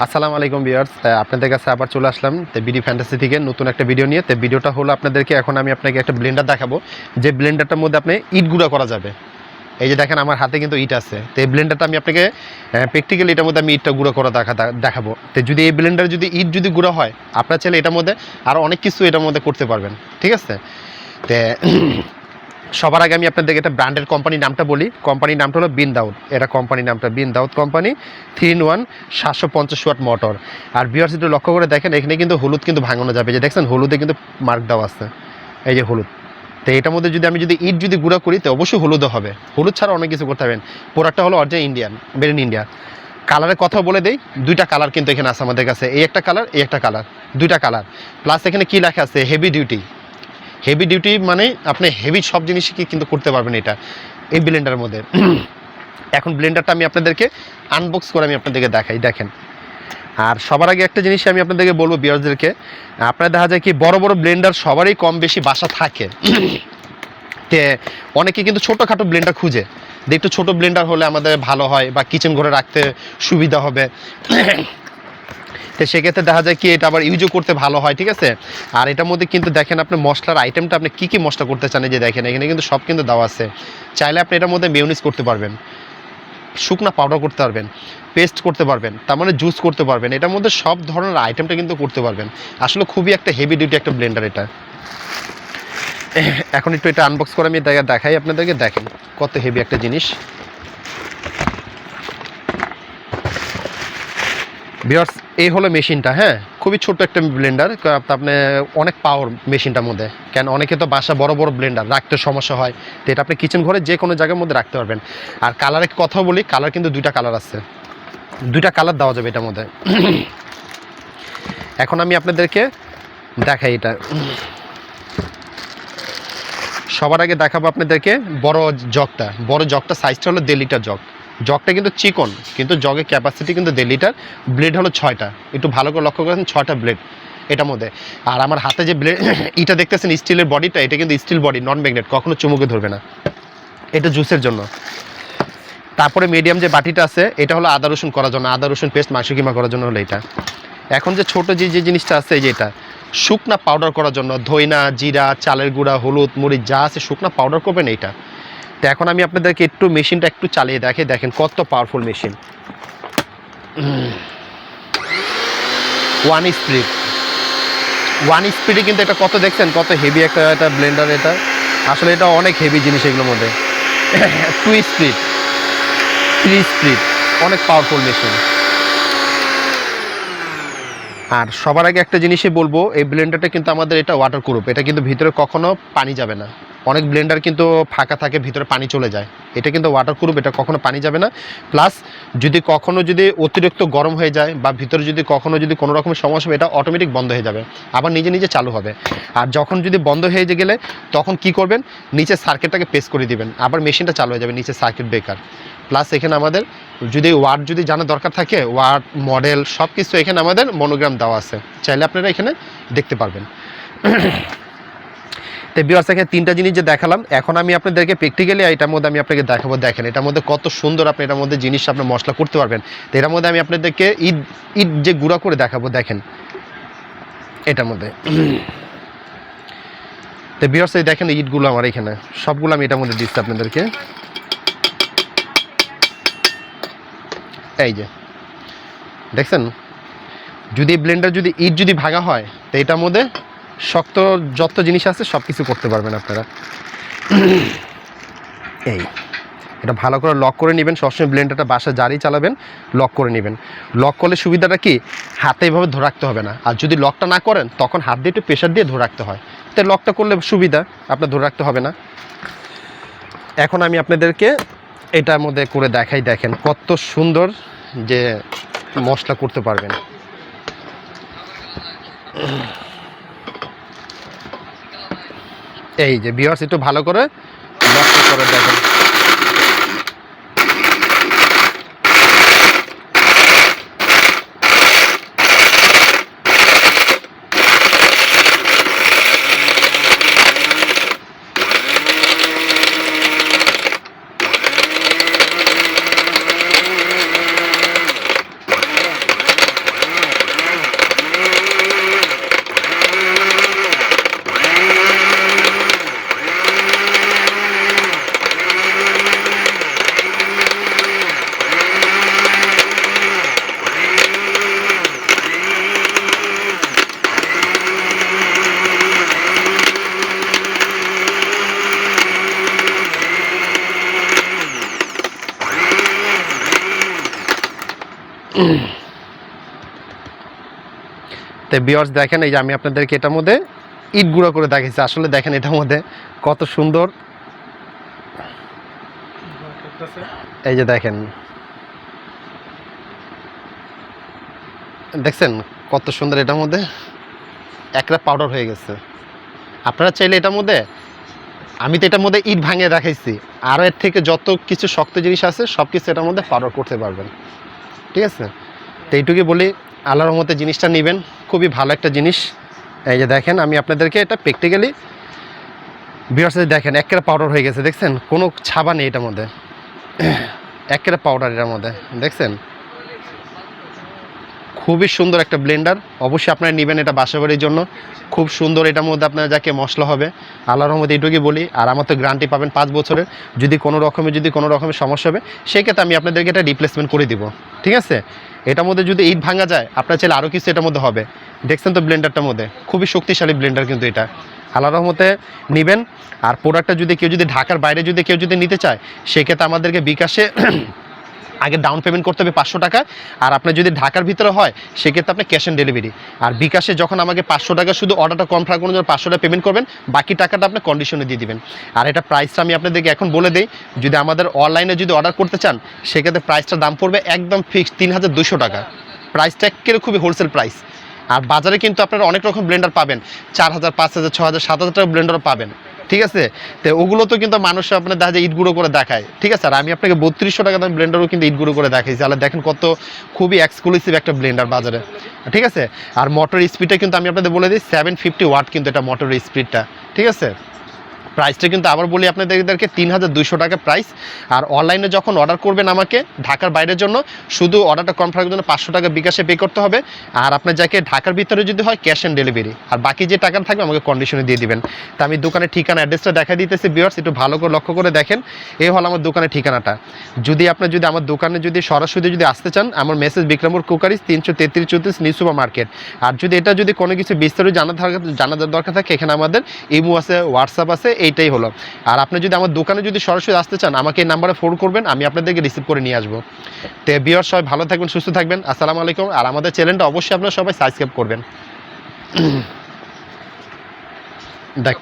আসসালামু আলাইকুম ভিউয়ার্স, আপনাদের কাছে আবার চলে আসলাম বিডি ফ্যান্টাসি থেকে নতুন একটা ভিডিও নিয়ে। তো ভিডিওটা হলো আপনাদেরকে এখন আমি আপনাকে একটা ব্লেন্ডার দেখাবো, যে ব্লেন্ডারটার মধ্যে আপনি ইট গুঁড়া করা যাবে। এই যে দেখেন আমার হাতে কিন্তু ইট আছে, তো এই ব্লেন্ডারটা আমি আপনাকে প্র্যাকটিক্যালি এটার মধ্যে আমি ইটটা গুঁড়ো করা দেখাবো। তো যদি এই ব্লেন্ডার যদি ইট যদি গুঁড়ো হয়, আপনার চাইলে এটার মধ্যে আরও অনেক কিছু এটার মধ্যে করতে পারবেন, ঠিক আছে। তো সবার আগে আমি আপনাদেরকে একটা ব্র্যান্ডের কোম্পানির নামটা বলি। কোম্পানির নামটা হলো বিন দাউদ। এটা কোম্পানির নামটা বিন দাউদ কোম্পানি 3-in-1 750 ওয়াট মোটর। আর ভিউয়ার্স একটু লক্ষ্য করে দেখেন, এখানে কিন্তু হলুদ কিন্তু ভাঙানো যাবে। যে দেখছেন হলুদে কিন্তু মার্ক দেওয়া আছে, এই যে হলুদ। তো এটার মধ্যে যদি আমি ইট যদি গুঁড়া করি, তো অবশ্যই হলুদও হবে। হলুদ ছাড়া অনেক কিছু করতে পারবেন। প্রোডাক্টটা হলো original Indian, made in India. কালারের কথা বলে দেই, দুইটা কালার কিন্তু এখানে আছে আমাদের কাছে। এই একটা কালার, এই একটা কালার, দুইটা কালার। প্লাস এখানে কি লেখা আছে, হেভি ডিউটি। হেভি ডিউটি মানে আপনি হেভি সব জিনিসই কিন্তু করতে পারবেন এটা এই ব্লেন্ডারের মধ্যে। এখন ব্লেন্ডারটা আমি আপনাদেরকে আনবক্স করে আমি আপনাদেরকে দেখাই, দেখেন। আর সবার আগে একটা জিনিস আমি আপনাদেরকে বলবো ভিউয়ারদেরকে, আপনারা দেখা যায় কি বড় বড় ব্লেন্ডার সবারই কম বেশি বাসা থাকে। তে অনেকে কিন্তু ছোটোখাটো ব্লেন্ডার খুঁজে, যে একটু ছোটো ব্লেন্ডার হলে আমাদের ভালো হয় বা কিচেন ঘরে রাখতে সুবিধা হবে। তো সেক্ষেত্রে দেখা যায় কি এটা আবার ইউজও করতে ভালো হয়, ঠিক আছে। আর এটার মধ্যে কিন্তু দেখেন আপনি মশলার আইটেমটা আপনি কী কী মশলা করতে চান, যে দেখেন এখানে কিন্তু সব কিন্তু দেওয়া আছে। চাইলে আপনি এটার মধ্যে মেয়োনিজ করতে পারবেন, শুকনা পাউডার করতে পারবেন, পেস্ট করতে পারবেন, তার মানে জুস করতে পারবেন। এটার মধ্যে সব ধরনের আইটেমটা কিন্তু করতে পারবেন। আসলে খুবই একটা হেভি ডিউটি একটা ব্লেন্ডার এটা। এখন একটু এটা আনবক্স করে আমি দেখাই আপনাদেরকে, দেখেন কত হেভি একটা জিনিস। ভিউয়ার্স এই হলো মেশিনটা, হ্যাঁ খুবই ছোট একটা ব্লেন্ডার। আপনি অনেক পাওয়ার মেশিনটার মধ্যে, কেন অনেকে তো বাসা বড় বড় ব্লেন্ডার রাখতে সমস্যা হয়, তো এটা আপনি কিচেন ঘরে যে কোনো জায়গার মধ্যে রাখতে পারবেন। আর কালারের কথা বলি, কালার কিন্তু দুইটা কালার আছে, দুইটা কালার দেওয়া যাবে এটার মধ্যে। এখন আমি আপনাদেরকে দেখাই এটা। সবার আগে দেখাবো আপনাদেরকে বড় জগটা সাইজটা হলো 1.5 লিটার জগ। জগটা কিন্তু চিকন, কিন্তু জগের ক্যাপাসিটি কিন্তু 1.5 লিটার। ব্লেড হলো 6টা, একটু ভালো করে লক্ষ্য করেন, 6টা ব্লেড এটার মধ্যে। আর আমার হাতে যে ব্লেড এটা দেখতেছেন স্টিলের বডিটা, এটা কিন্তু স্টিল বডি, নন ম্যাগনেট, কখনো চুমুকে ধরবে না, এটা জুসের জন্য। তারপরে মিডিয়াম যে বাটিটা আছে, এটা হলো আদা রসুন করার জন্য, আদা রসুন পেস্ট মাংস কিমা করার জন্য হলো এটা। এখন যে ছোট যে জিনিসটা আছে, এই যে এটা শুকনা পাউডার করার জন্য, ধইনা, জিরা, চালের গুঁড়া, হলুদ, মরিচ যা আছে শুকনা পাউডার করবেন এইটা। তো এখন আমি আপনাদেরকে একটু মেশিনটা একটু চালিয়ে দেখেন কত পাওয়ারফুল মেশিন। 1 স্পিডে কিন্তু এটা কত দেখছেন, কত হেভি একটা ব্লেন্ডার এটা। আসলে এটা অনেক হেভি জিনিস এগুলোর মধ্যে। 2 স্পিড, 3 স্পিড, অনেক পাওয়ারফুল মেশিন। আর সবার আগে একটা জিনিসই বলবো, এই ব্লেন্ডারটা কিন্তু আমাদের এটা ওয়াটারপ্রুফ, এটা কিন্তু ভিতরে কখনো পানি যাবে না। অনেক ব্লেন্ডার কিন্তু ফাঁকা থাকে, ভিতরে পানি চলে যায়। এটা কিন্তু ওয়াটারপ্রুফ, এটা কখনো পানি যাবে না। প্লাস যদি কখনো অতিরিক্ত গরম হয়ে যায় বা ভিতরে কখনো কোনো রকমের সমস্যা হবে, এটা অটোমেটিক বন্ধ হয়ে যাবে, আবার নিজে নিজে চালু হবে। আর যখন বন্ধ হয়ে গেলে তখন কি করবেন, নিচে সার্কিটটাকে প্রেস করে দিবেন, আবার মেশিনটা চালু হয়ে যাবে, নিচে সার্কিট ব্রেকার। প্লাস এখানে আমাদের ওয়াট জানার দরকার থাকে, ওয়াট মডেল সব কিছু এখানে আমাদের মনোগ্রাম দেওয়া আছে, চাইলে আপনারা এখানে দেখতে পারবেন। তো ভিউয়ার্স এখানে 3টা জিনিস যে দেখালাম, এখন আমি আপনাদেরকে প্র্যাকটিক্যালি এটার মধ্যে আমি আপনাকে দেখাবো। দেখেন এটার মধ্যে কত সুন্দর আপনি এটার মধ্যে জিনিস আপনি মশলা করতে পারবেন। তো এটার মধ্যে আমি আপনাদেরকে ইট যে গুঁড়া করে দেখাবো, দেখেন এটার মধ্যে। তো ভিউয়ার্স এই দেখেন ইটগুলো আমার এখানে সবগুলো আমি এটার মধ্যে দিচ্ছি আপনাদেরকে। এই যে দেখছেন, ব্লেন্ডার ইট ভাঙা হয়, তো এটার মধ্যে শক্ত যত জিনিস আছে সব কিছু করতে পারবেন আপনারা। এই এটা ভালো করে লক করে নেবেন, সবসময় ব্লেন্ডারটা বাসা জারি চালাবেন, লক করে নেবেন। লক করলে সুবিধাটা কি, হাতে এভাবে ধরে রাখতে হবে না। আর যদি লকটা না করেন, তখন হাত দিয়ে একটু প্রেশার দিয়ে ধরে রাখতে হয়। তো লকটা করলে সুবিধা, আপনার ধরে রাখতে হবে না। এখন আমি আপনাদেরকে এটার মধ্যে করে দেখাই, দেখেন কত সুন্দর যে মশলা করতে পারবেন। এই যে ভিউয়ার্স একটু ভালো করে লক্ষ্য করে দেখেন। তো ভিউয়ার্স দেখেন, এই যে আমি আপনাদেরকে এটার মধ্যে ইট গুঁড়ো করে দেখাইছি। আসলে দেখেন এটার মধ্যে কত সুন্দর, এই যে দেখেন, দেখছেন কত সুন্দর এটার মধ্যে একটা পাউডার হয়ে গেছে। আপনারা চাইলে এটার মধ্যে, আমি তো এটার মধ্যে ইট ভাঙিয়ে দেখাইছি, আর এর থেকে যত কিছু শক্ত জিনিস আছে সব কিছু এটার মধ্যে পাউডার করতে পারবেন। ঠিক আছে, তো এইটুকুই বলি, আল্লাহর রহমতে জিনিসটা নেবেন, খুবই ভালো একটা জিনিস। এই যে দেখেন আমি আপনাদেরকে এটা প্র্যাকটিক্যালি ভিউয়ার্স দেখেন একেবারে পাউডার হয়ে গেছে, দেখছেন কোনো ছাবা নেই এটার মধ্যে, একেবারে পাউডার এটার মধ্যে, দেখছেন খুবই সুন্দর একটা ব্লেন্ডার। অবশ্যই আপনারা নেবেন এটা বাসাবাড়ির জন্য, খুব সুন্দর। এটার মধ্যে আপনারা যাকে মশলা হবে, আল্লাহর রহমতে এইটুকুই বলি। আর আমার তো গ্যারান্টি পাবেন 5 বছরের, যদি কোনো রকমের সমস্যা হবে সেক্ষেত্রে আমি আপনাদেরকে এটা রিপ্লেসমেন্ট করে দিব। ঠিক আছে, এটার মধ্যে যদি ইট ভাঙা যায় আপনার চাইলে আরও কিছু এটার মধ্যে হবে। দেখছেন তো ব্লেন্ডারটার মধ্যে খুবই শক্তিশালী ব্লেন্ডার কিন্তু এটা, আল্লাহর রহমতে নেবেন। আর প্রোডাক্টটা যদি কেউ যদি ঢাকার বাইরে কেউ যদি নিতে চায় সেক্ষেত্রে আমাদেরকে বিকাশে আগে ডাউন পেমেন্ট করতে হবে 500 টাকা। আর আপনার যদি ঢাকার ভিতরে হয় সেক্ষেত্রে আপনি ক্যাশ অন ডেলিভারি। আর বিকাশে যখন আমাকে 500 টাকা শুধু অর্ডারটা কনফার্ম করার জন্য 500 টাকা পেমেন্ট করবেন, বাকি টাকাটা আপনি কন্ডিশনে দিয়ে দিবেন। আর এটা প্রাইসটা আমি আপনাদেরকে এখন বলে দিই, যদি আমাদের অনলাইনে যদি অর্ডার করতে চান সেক্ষেত্রে প্রাইসটার দাম পড়বে একদম ফিক্সড 3200 টাকা। প্রাইসটা একেবারে খুবই হোলসেল প্রাইস। আর বাজারে কিন্তু আপনারা অনেক রকম ব্লেন্ডার পাবেন, 4000, 5000, 6000, 7000 টাকা ব্লেন্ডারও পাবেন। ঠিক আছে, তো ওগুলো তো কিন্তু মানুষ আপনার দেখা যায় ইট গুঁড়ো করে দেখায়। ঠিক আছে, আর আমি আপনাকে 3200 টাকা দাম ব্লেন্ডারও কিন্তু ইট গুঁড়ো করে দেখাইছি। আর দেখেন কত খুবই এক্সক্লুসিভ একটা ব্লেন্ডার বাজারে। ঠিক আছে, আর মোটরের স্পিডটা কিন্তু আমি আপনাদের বলে দিই 750 ওয়াট কিন্তু এটা মোটরের স্পিডটা। ঠিক আছে, প্রাইসটা কিন্তু আবার বলি আপনাদেরকে 3200 টাকা প্রাইস। আর অনলাইনে যখন অর্ডার করবেন আমাকে ঢাকার বাইরের জন্য, শুধু অর্ডারটা কনফার্মের জন্য 500 টাকা বিকাশে পে করতে হবে। আর আপনার যাকে ঢাকার ভিতরে যদি হয় ক্যাশ অন ডেলিভারি, আর বাকি যে টাকা থাকবে আমাকে কন্ডিশনে দিয়ে দিবেন। তা আমি দোকানের ঠিকানা অ্যাড্রেসটা দেখা দিতেছি ভিউয়ার্স, একটু ভালো করে লক্ষ্য করে দেখেন। এই হলো আমার দোকানের ঠিকানাটা। যদি আমার দোকানে যদি সরাসরি যদি আসতে চান, আমার message Bikrampur cookeries 333-34 new super market. আর যদি এটা যদি কোনো কিছু বিস্তারিত জানার দরকার থাকে, এখানে আমাদের ইমো আছে, হোয়াটসঅ্যাপ আছে, এইটাই হলো। আর আপনি যদি আমার দোকানে যদি সরাসরি আসতে চান আমাকে এই নাম্বারে ফোন করবেন, আমি আপনাদেরকে রিসিভ করে নিয়ে আসবো। তো ভিউয়ার্স সবাই ভালো থাকবেন, সুস্থ থাকবেন, আসসালামু আলাইকুম। আর আমাদের চ্যানেলটা অবশ্যই আপনারা সবাই সাবস্ক্রাইব করবেন। দেখ